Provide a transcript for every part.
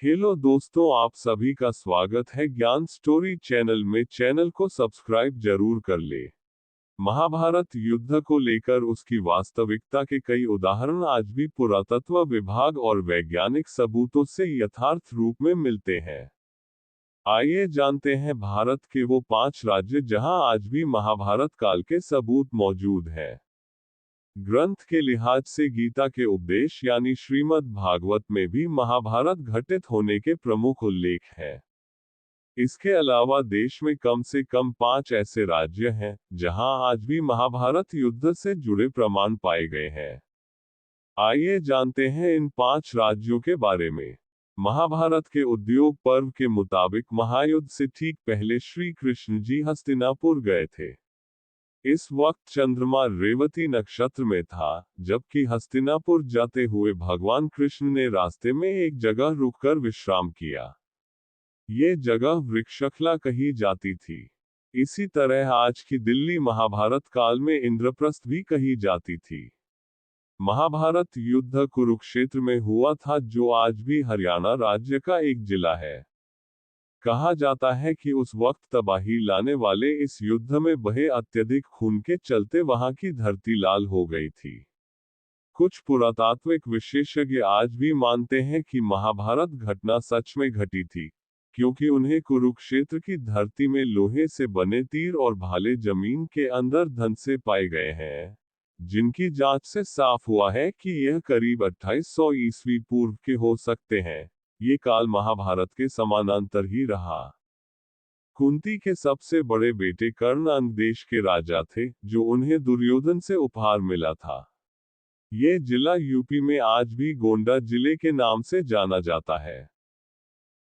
Hello दोस्तों, आप सभी का स्वागत है ज्ञान स्टोरी चैनल में। चैनल को सब्सक्राइब जरूर कर ले। महाभारत युद्ध को लेकर उसकी वास्तविकता के कई उदाहरण आज भी पुरातत्व विभाग और वैज्ञानिक सबूतों से यथार्थ रूप में मिलते हैं। आइए जानते हैं भारत के वो 5 राज्य जहां आज भी महाभारत काल के सबूत मौजूद हैं। ग्रंथ के लिहाज से गीता के उपदेश यानी श्रीमद् भागवत में भी महाभारत घटित होने के प्रमुख उल्लेख हैं। इसके अलावा देश में कम से कम 5 ऐसे राज्य हैं जहां आज भी महाभारत युद्ध से जुड़े प्रमाण पाए गए हैं। आइए जानते हैं इन 5 राज्यों के बारे में। महाभारत के उद्योग पर्व के मुताबिक महायुद्ध से ठीक पहले श्री कृष्ण जी हस्तिनापुर गए थे। इस वक्त चंद्रमा रेवती नक्षत्र में था, जबकि हस्तिनापुर जाते हुए भगवान कृष्ण ने रास्ते में एक जगह रुककर विश्राम किया। ये जगह वृक्षशखला कही जाती थी। इसी तरह आज की दिल्ली महाभारत काल में इंद्रप्रस्थ भी कही जाती थी। महाभारत युद्ध कुरुक्षेत्र में हुआ था, जो आज भी हरियाणा राज्य का एक जिला है। कहा जाता है कि उस वक्त तबाही लाने वाले इस युद्ध में बहे अत्यधिक खून के चलते वहां की धरती लाल हो गई थी। कुछ पुरातात्विक विशेषज्ञ आज भी मानते हैं कि महाभारत घटना सच में घटी थी, क्योंकि उन्हें कुरुक्षेत्र की धरती में लोहे से बने तीर और भाले जमीन के अंदर धन से पाए गए हैं, जिनकी जांच से साफ हुआ है कि यह करीब 2800 ईस्वी पूर्व के हो सकते हैं। ये काल महाभारत के समानांतर ही रहा। कुंती के सबसे बड़े बेटे कर्ण अंग देश के राजा थे, जो उन्हें दुर्योधन से उपहार मिला था। ये जिला यूपी में आज भी गोंडा जिले के नाम से जाना जाता है।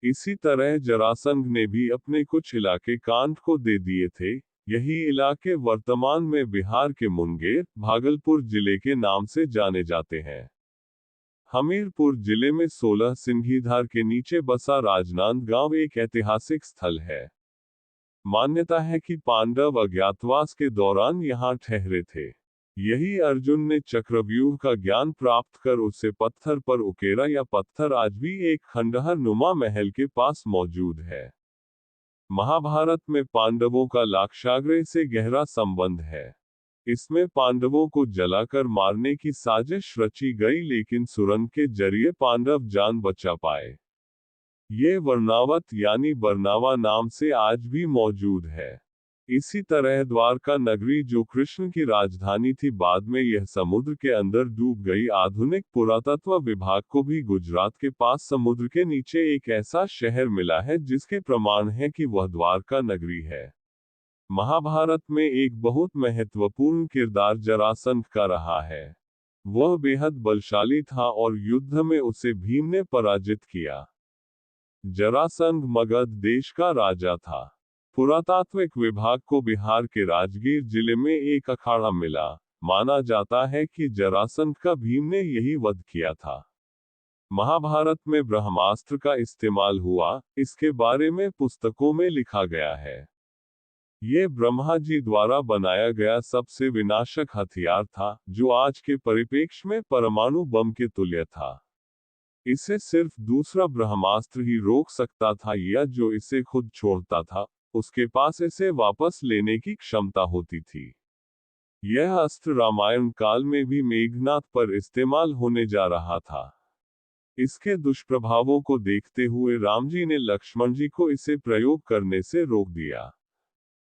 इसी तरह जरासंध ने भी अपने कुछ इलाके कांट को दे दिए थे। यही इलाके वर्तमान में बिहार के मुंगेर, भागलपुर जिले के नाम से जाने जाते हैं। हमीरपुर जिले में 16 सिंघीधार के नीचे बसा राजनांदगांव एक ऐतिहासिक स्थल है। मान्यता है कि पांडव अज्ञातवास के दौरान यहां ठहरे थे। यही अर्जुन ने चक्रव्यूह का ज्ञान प्राप्त कर उसे पत्थर पर उकेरा। या पत्थर आज भी एक खंडहर नुमा महल के पास मौजूद है। महाभारत में पांडवों का लाक्षागृह से गहरा संबंध है। इसमें पांडवों को जलाकर मारने की साजिश रची गई, लेकिन सुरंग के जरिए पांडव जान बचा पाए। ये वर्णावत यानी बरनावा नाम से आज भी मौजूद है। इसी तरह द्वारका नगरी, जो कृष्ण की राजधानी थी, बाद में यह समुद्र के अंदर डूब गई। आधुनिक पुरातत्व विभाग को भी गुजरात के पास समुद्र के नीचे एक ऐसा शहर मिला है जिसके प्रमाण है कि वह द्वारका नगरी है। महाभारत में एक बहुत महत्वपूर्ण किरदार जरासंध का रहा है। वह बेहद बलशाली था और युद्ध में उसे भीम ने पराजित किया। जरासंध मगध देश का राजा था। पुरातात्विक विभाग को बिहार के राजगीर जिले में एक अखाड़ा मिला। माना जाता है कि जरासंध का भीम ने यही वध किया था। महाभारत में ब्रह्मास्त्र का इस्तेमाल हुआ, इसके बारे में पुस्तकों में लिखा गया है। ये ब्रह्मा जी द्वारा बनाया गया सबसे विनाशक हथियार था, जो आज के परिप्रेक्ष्य में परमाणु बम के तुल्य था। इसे सिर्फ दूसरा ब्रह्मास्त्र ही रोक सकता था, या जो इसे खुद छोड़ता था, उसके पास इसे वापस लेने की क्षमता होती थी। यह अस्त्र रामायण काल में भी मेघनाथ पर इस्तेमाल होने जा रहा था। इसके दुष्प्रभावों को देखते हुए राम जी ने लक्ष्मण जी को इसे प्रयोग करने से रोक दिया।